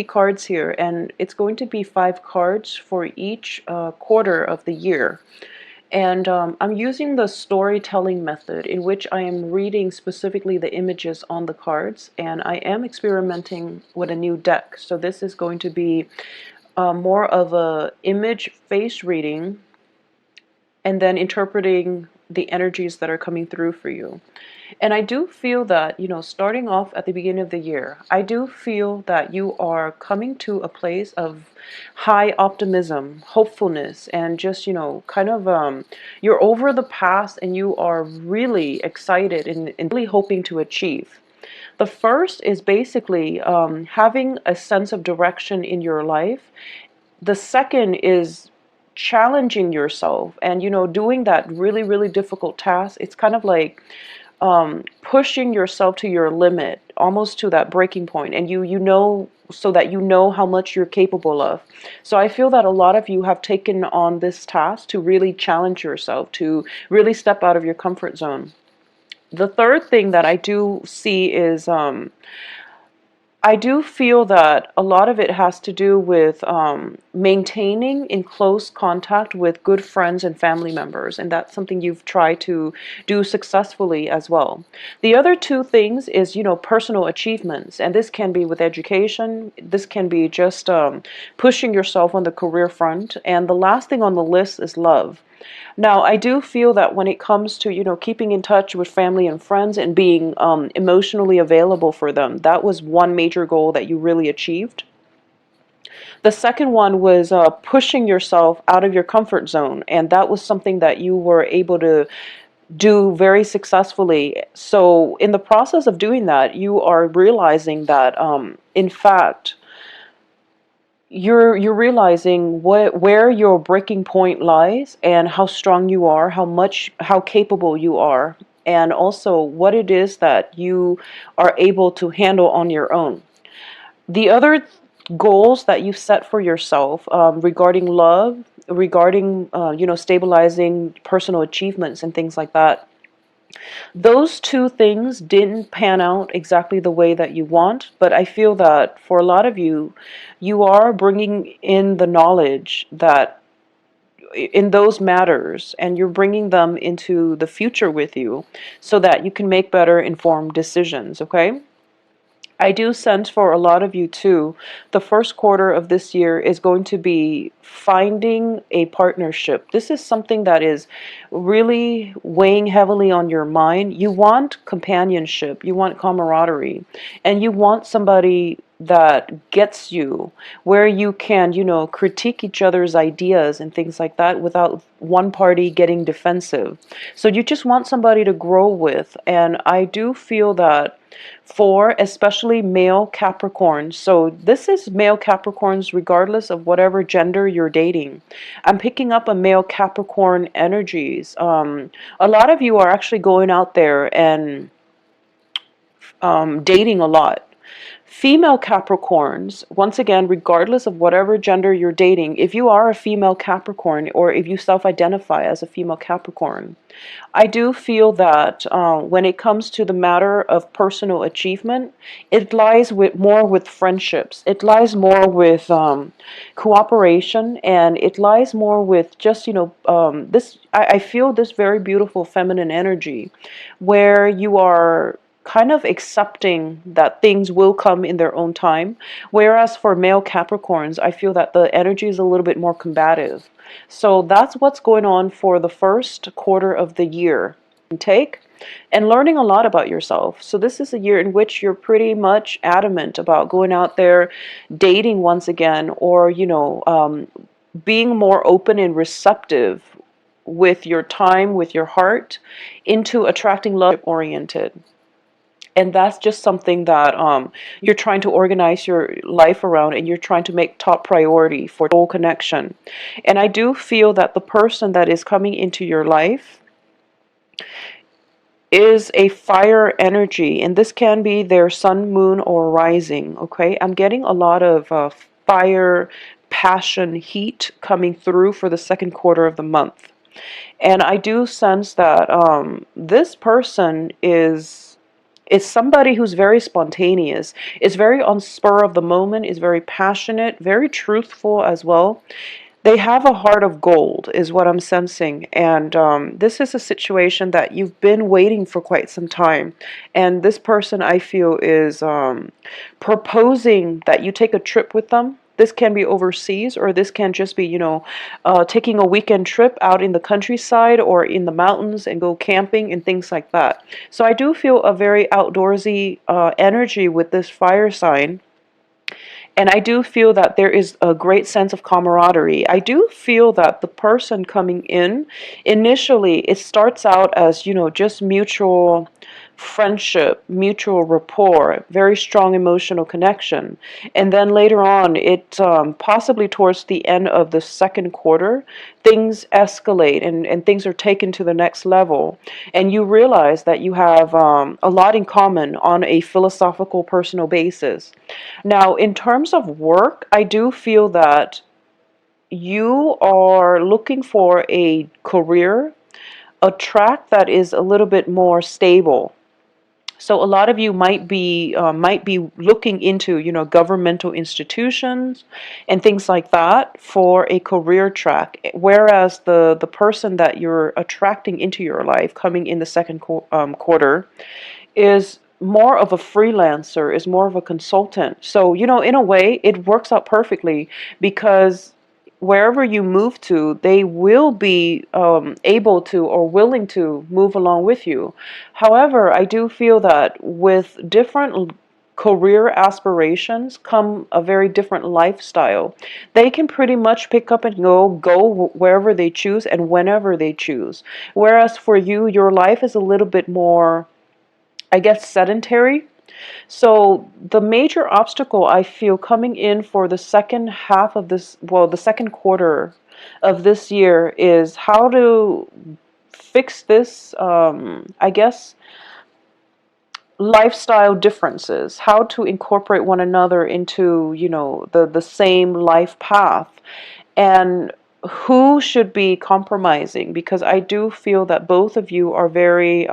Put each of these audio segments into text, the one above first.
cards here, and it's going to be 5 cards for each quarter of the year. And I'm using the storytelling method in which I am reading specifically the images on the cards, and I am experimenting with a new deck. So this is going to be more of a image face reading and then interpreting the energies that are coming through for you. And I do feel that, starting off at the beginning of the year, I do feel that you are coming to a place of high optimism, hopefulness, and just, kind of, you're over the past and you are really excited and really hoping to achieve. The first is basically having a sense of direction in your life. The second is challenging yourself and, doing that really, really difficult task. It's kind of like pushing yourself to your limit, almost to that breaking point, and so that you know how much you're capable of. So I feel that a lot of you have taken on this task to really challenge yourself, to really step out of your comfort zone. The third thing that I do see is I do feel that a lot of it has to do with maintaining in close contact with good friends and family members, and that's something you've tried to do successfully as well. The other two things is, personal achievements, and this can be with education, this can be just pushing yourself on the career front, and the last thing on the list is love. Now, I do feel that when it comes to, keeping in touch with family and friends and being emotionally available for them, that was one major goal that you really achieved. The second one was pushing yourself out of your comfort zone, and that was something that you were able to do very successfully. So in the process of doing that, you are realizing that, in fact, you're realizing where your breaking point lies and how strong you are, how capable you are, and also what it is that you are able to handle on your own. The other goals that you set for yourself regarding love, regarding stabilizing personal achievements and things like that, those two things didn't pan out exactly the way that you want, but I feel that for a lot of you, you are bringing in the knowledge that in those matters, and you're bringing them into the future with you so that you can make better informed decisions, okay? I do sense for a lot of you too, the first quarter of this year is going to be finding a partnership. This is something that is really weighing heavily on your mind. You want companionship, you want camaraderie, and you want somebody that gets you, where you can, critique each other's ideas and things like that without one party getting defensive. So you just want somebody to grow with, and I do feel that for especially male Capricorns. So this is male Capricorns regardless of whatever gender you're dating. I'm picking up a male Capricorn energies. A lot of you are actually going out there and dating a lot. Female Capricorns, once again, regardless of whatever gender you're dating, if you are a female Capricorn or if you self-identify as a female Capricorn, I do feel that when it comes to the matter of personal achievement, it lies more with friendships. It lies more with cooperation, and it lies more with just, this, I feel this very beautiful feminine energy where you are kind of accepting that things will come in their own time. Whereas for male Capricorns, I feel that the energy is a little bit more combative. So that's what's going on for the first quarter of the year. Take and learning a lot about yourself. So this is a year in which you're pretty much adamant about going out there, dating once again, or, being more open and receptive with your time, with your heart, into attracting love oriented. And that's just something that you're trying to organize your life around, and you're trying to make top priority for soul connection. And I do feel that the person that is coming into your life is a fire energy, and this can be their sun, moon, or rising, okay? I'm getting a lot of fire, passion, heat coming through for the second quarter of the month. And I do sense that this person is It's somebody who's very spontaneous, is very on spur of the moment, is very passionate, very truthful as well. They have a heart of gold, is what I'm sensing. And this is a situation that you've been waiting for quite some time. And this person, I feel, is proposing that you take a trip with them. This can be overseas, or this can just be, taking a weekend trip out in the countryside or in the mountains and go camping and things like that. So I do feel a very outdoorsy energy with this fire sign. And I do feel that there is a great sense of camaraderie. I do feel that the person coming in, initially, it starts out as, just mutual friendship, mutual rapport, very strong emotional connection. And then later on, it possibly towards the end of the second quarter, things escalate and things are taken to the next level. And you realize that you have a lot in common on a philosophical, personal basis. Now, in terms of work, I do feel that you are looking for a career, a track that is a little bit more stable. So a lot of you might be looking into, governmental institutions and things like that for a career track. Whereas the person that you're attracting into your life coming in the second quarter is more of a freelancer, is more of a consultant. So, in a way, it works out perfectly because wherever you move to, they will be able to or willing to move along with you. However, I do feel that with different career aspirations come a very different lifestyle. They can pretty much pick up and go wherever they choose and whenever they choose. Whereas for you, your life is a little bit more, I guess, sedentary. So the major obstacle I feel coming in for the second half of this, well, the second quarter of this year is how to fix this, I guess, lifestyle differences, how to incorporate one another into, the same life path. And who should be compromising, because I do feel that both of you are very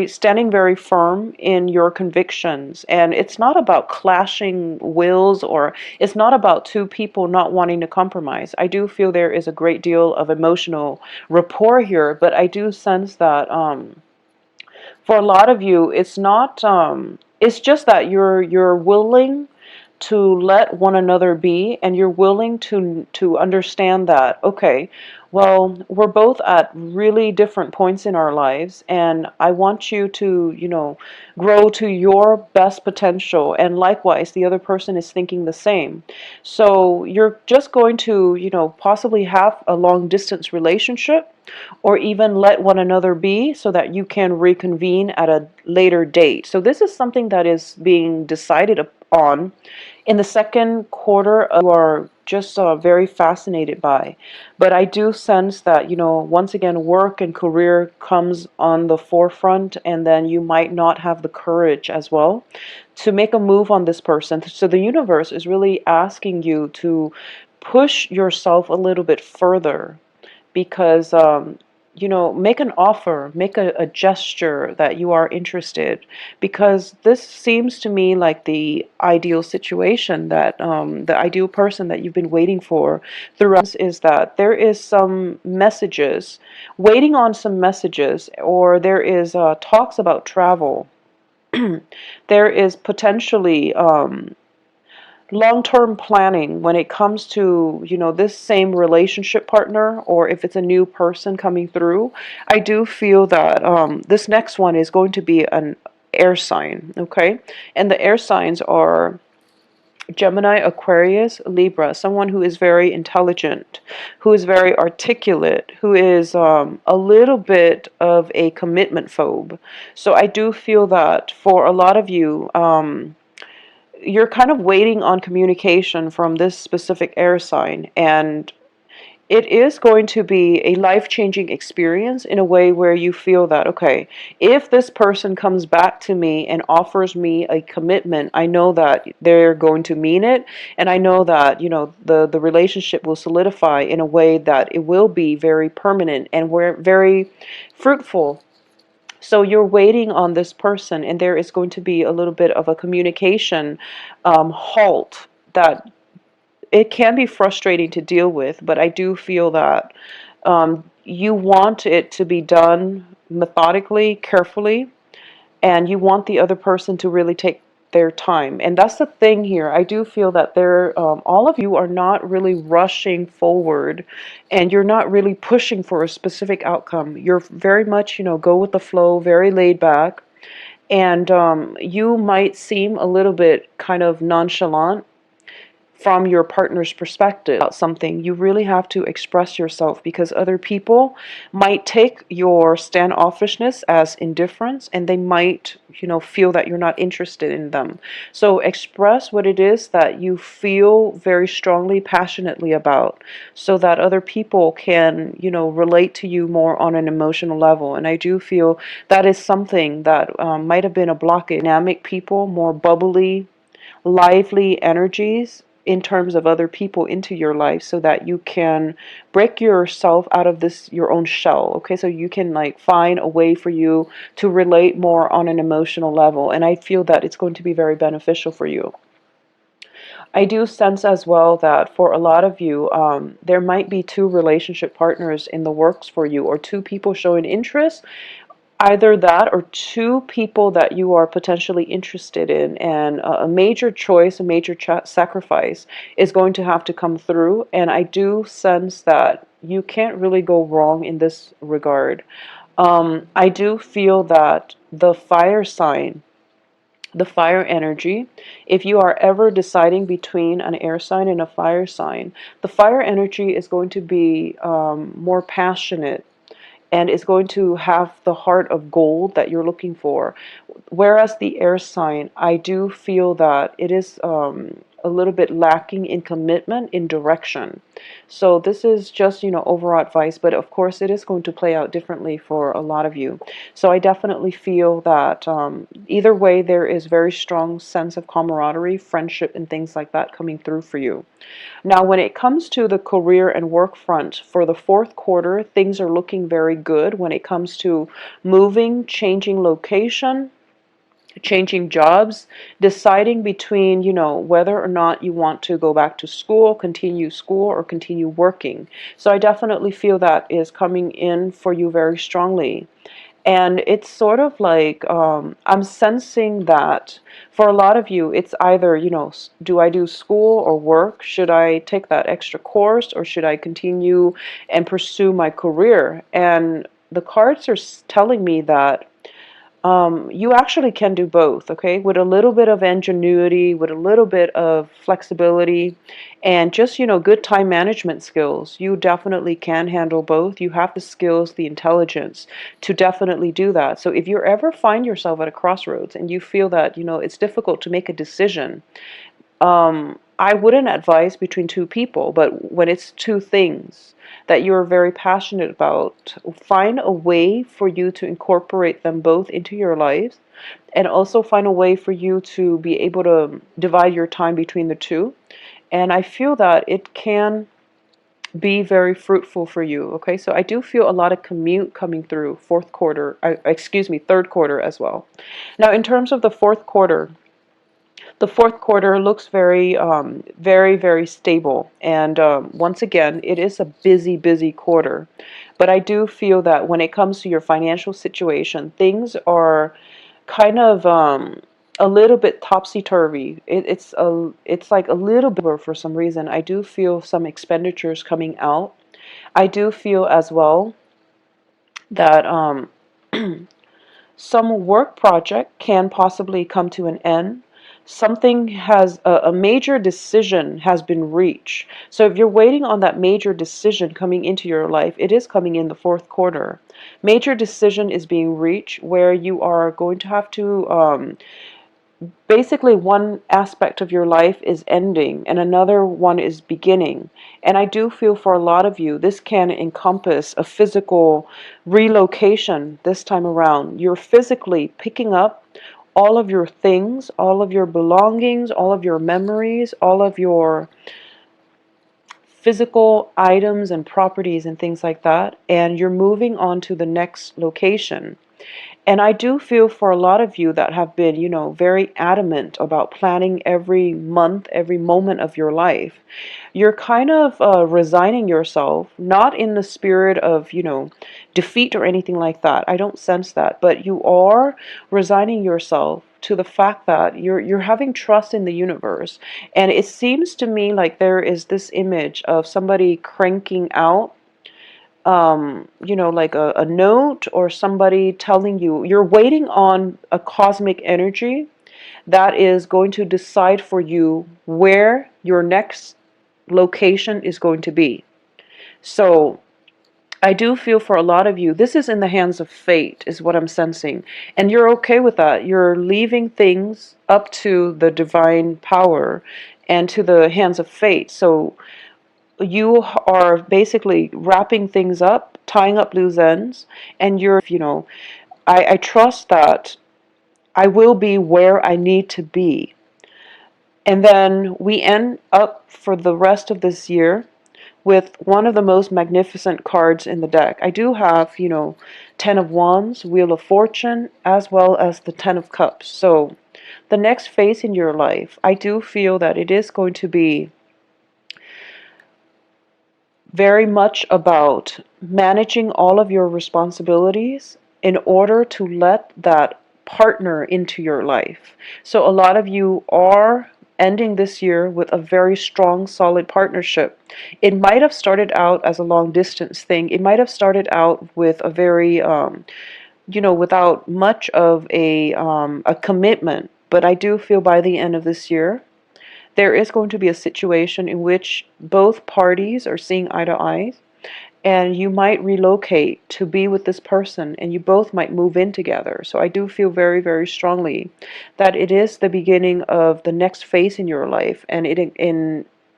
standing very firm in your convictions, and it's not about clashing wills, or it's not about two people not wanting to compromise. I do feel there is a great deal of emotional rapport here, but I do sense that for a lot of you, it's not it's just that you're willing to let one another be, and you're willing to understand that, okay, well, we're both at really different points in our lives, and I want you to, grow to your best potential, and likewise the other person is thinking the same. So you're just going to, possibly have a long distance relationship, or even let one another be so that you can reconvene at a later date. So this is something that is being decided on in the second quarter. You are just very fascinated by. But I do sense that, once again, work and career comes on the forefront, and then you might not have the courage as well to make a move on this person. So the universe is really asking you to push yourself a little bit further, because make an offer, make a gesture that you are interested, because this seems to me like the ideal situation, that the ideal person that you've been waiting for throughout is that there is some messages, waiting on some messages, or there is talks about travel. There is potentially long-term planning when it comes to, this same relationship partner, or if it's a new person coming through. I do feel that this next one is going to be an air sign, okay? And the air signs are Gemini, Aquarius, Libra, someone who is very intelligent, who is very articulate, who is a little bit of a commitment phobe. So I do feel that for a lot of you, you're kind of waiting on communication from this specific air sign, and it is going to be a life-changing experience in a way where you feel that, okay, if this person comes back to me and offers me a commitment, I know that they're going to mean it, and I know that, the relationship will solidify in a way that it will be very permanent and we're very fruitful. So you're waiting on this person, and there is going to be a little bit of a communication halt that it can be frustrating to deal with, but I do feel that you want it to be done methodically, carefully, and you want the other person to really take their time. And that's the thing here. I do feel that all of you are not really rushing forward, and you're not really pushing for a specific outcome. You're very much, go with the flow, very laid back, and you might seem a little bit kind of nonchalant from your partner's perspective about something. You really have to express yourself, because other people might take your standoffishness as indifference, and they might, feel that you're not interested in them. So express what it is that you feel very strongly, passionately about, so that other people can, relate to you more on an emotional level. And I do feel that is something that might have been a blockage. Dynamic people, more bubbly, lively energies in terms of other people into your life, so that you can break yourself out of this your own shell. Okay, so you can like find a way for you to relate more on an emotional level, and I feel that it's going to be very beneficial for you. I do sense as well that for a lot of you, there might be two relationship partners in the works for you, or two people showing interest. Either that, or two people that you are potentially interested in, and a major choice, a major sacrifice is going to have to come through. And I do sense that you can't really go wrong in this regard. I do feel that the fire sign, the fire energy, if you are ever deciding between an air sign and a fire sign, the fire energy is going to be more passionate, and is going to have the heart of gold that you're looking for. Whereas the air sign, I do feel that it is a little bit lacking in commitment, in direction. So this is just, overall advice, but of course it is going to play out differently for a lot of you. So I definitely feel that either way, there is very strong sense of camaraderie, friendship, and things like that coming through for you. Now, when it comes to the career and work front for the fourth quarter, things are looking very good when it comes to moving, changing location, changing jobs, deciding between, whether or not you want to go back to school, or continue working. So I definitely feel that is coming in for you very strongly. And it's sort of like, I'm sensing that for a lot of you, it's either, do I do school or work? Should I take that extra course, or should I continue and pursue my career? And the cards are telling me that you actually can do both, okay? With a little bit of ingenuity, with a little bit of flexibility, and just, good time management skills, you definitely can handle both. You have the skills, the intelligence to definitely do that. So if you ever find yourself at a crossroads and you feel that, it's difficult to make a decision, I wouldn't advise between two people, but when it's two things that you're very passionate about, find a way for you to incorporate them both into your lives, and also find a way for you to be able to divide your time between the two. And I feel that it can be very fruitful for you. Okay, so I do feel a lot of commute coming through fourth quarter, excuse me, third quarter as well. Now, in terms of the fourth quarter looks very, very, very stable. And once again, it is a busy, busy quarter. But I do feel that when it comes to your financial situation, things are kind of a little bit topsy-turvy. It's like a little bit for some reason. I do feel some expenditures coming out. I do feel as well that some work project can possibly come to an end. Something has a major decision has been reached. So if you're waiting on that major decision coming into your life, it is coming in the fourth quarter. Major decision is being reached where you are going to have to basically, one aspect of your life is ending and another one is beginning. And I do feel for a lot of you, this can encompass a physical relocation this time around. You're physically picking up all of your things, all of your belongings, all of your memories, all of your physical items and properties and things like that, and you're moving on to the next location. And I do feel for a lot of you that have been, very adamant about planning every month, every moment of your life, you're kind of resigning yourself, not in the spirit of, defeat or anything like that. I don't sense that, but you are resigning yourself to the fact that you're having trust in the universe. And it seems to me like there is this image of somebody cranking out like a note, or somebody telling you you're waiting on a cosmic energy that is going to decide for you where your next location is going to be. So I do feel for a lot of you, this is in the hands of fate, is what I'm sensing. And you're okay with that. You're leaving things up to the divine power and to the hands of fate. So you are basically wrapping things up, tying up loose ends, and I trust that I will be where I need to be. And then we end up for the rest of this year with one of the most magnificent cards in the deck. I do have, Ten of Wands, Wheel of Fortune, as well as the Ten of Cups. So the next phase in your life, I do feel that it is going to be very much about managing all of your responsibilities in order to let that partner into your life. So a lot of you are ending this year with a very strong, solid partnership. It might have started out as a long distance thing. It might have started out with a very, without much of a commitment. But I do feel by the end of this year, there is going to be a situation in which both parties are seeing eye to eye, and you might relocate to be with this person, and you both might move in together. So I do feel very, very strongly that it is the beginning of the next phase in your life, and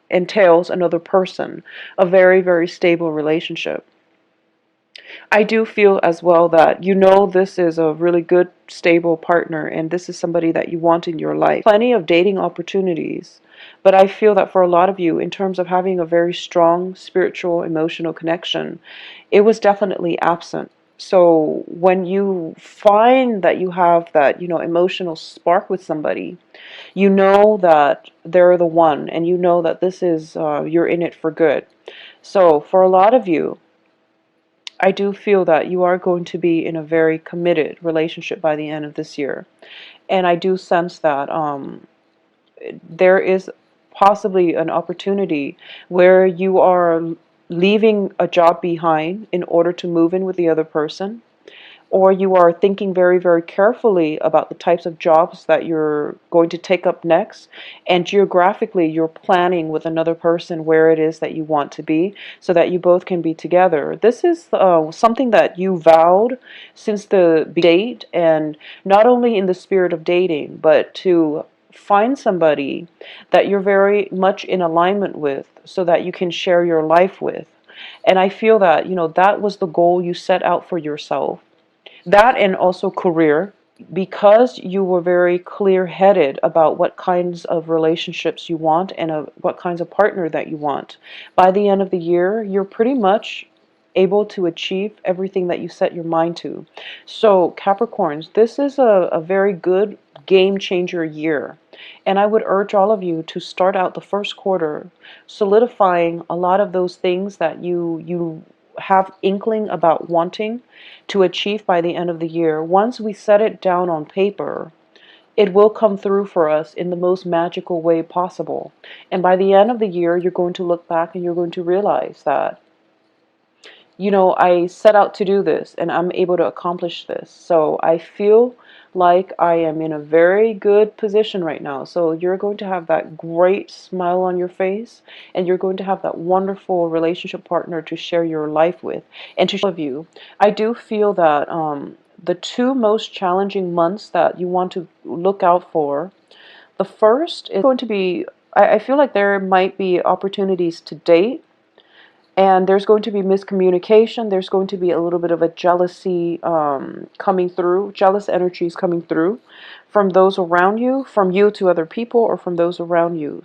entails another person, a very, very stable relationship. I do feel as well that this is a really good, stable partner, and this is somebody that you want in your life. Plenty of dating opportunities, but I feel that for a lot of you, in terms of having a very strong spiritual, emotional connection, it was definitely absent. So when you find that you have that, emotional spark with somebody, you know that they're the one, and you know that this is, you're in it for good. So for a lot of you, I do feel that you are going to be in a very committed relationship by the end of this year. And I do sense that there is possibly an opportunity where you are leaving a job behind in order to move in with the other person, or you are thinking very, very carefully about the types of jobs that you're going to take up next, and geographically you're planning with another person where it is that you want to be so that you both can be together. This is something that you vowed since the date, and not only in the spirit of dating, but to find somebody that you're very much in alignment with so that you can share your life with. And I feel that, that was the goal you set out for yourself. That, and also career, because you were very clear-headed about what kinds of relationships you want and what kinds of partner that you want. By the end of the year, you're pretty much able to achieve everything that you set your mind to. So Capricorns, this is a very good game changer year. And I would urge all of you to start out the first quarter solidifying a lot of those things that you have inkling about wanting to achieve by the end of the year. Once we set it down on paper, it will come through for us in the most magical way possible. And by the end of the year, you're going to look back and you're going to realize that, I set out to do this and I'm able to accomplish this. So I feel like I am in a very good position right now. So you're going to have that great smile on your face, and you're going to have that wonderful relationship partner to share your life with. And to all of you, I do feel that the two most challenging months that you want to look out for, the first is going to be, I feel like there might be opportunities to date, and there's going to be miscommunication. There's going to be a little bit of a jealousy coming through, jealous energies coming through from those around you, from you to other people, or from those around you.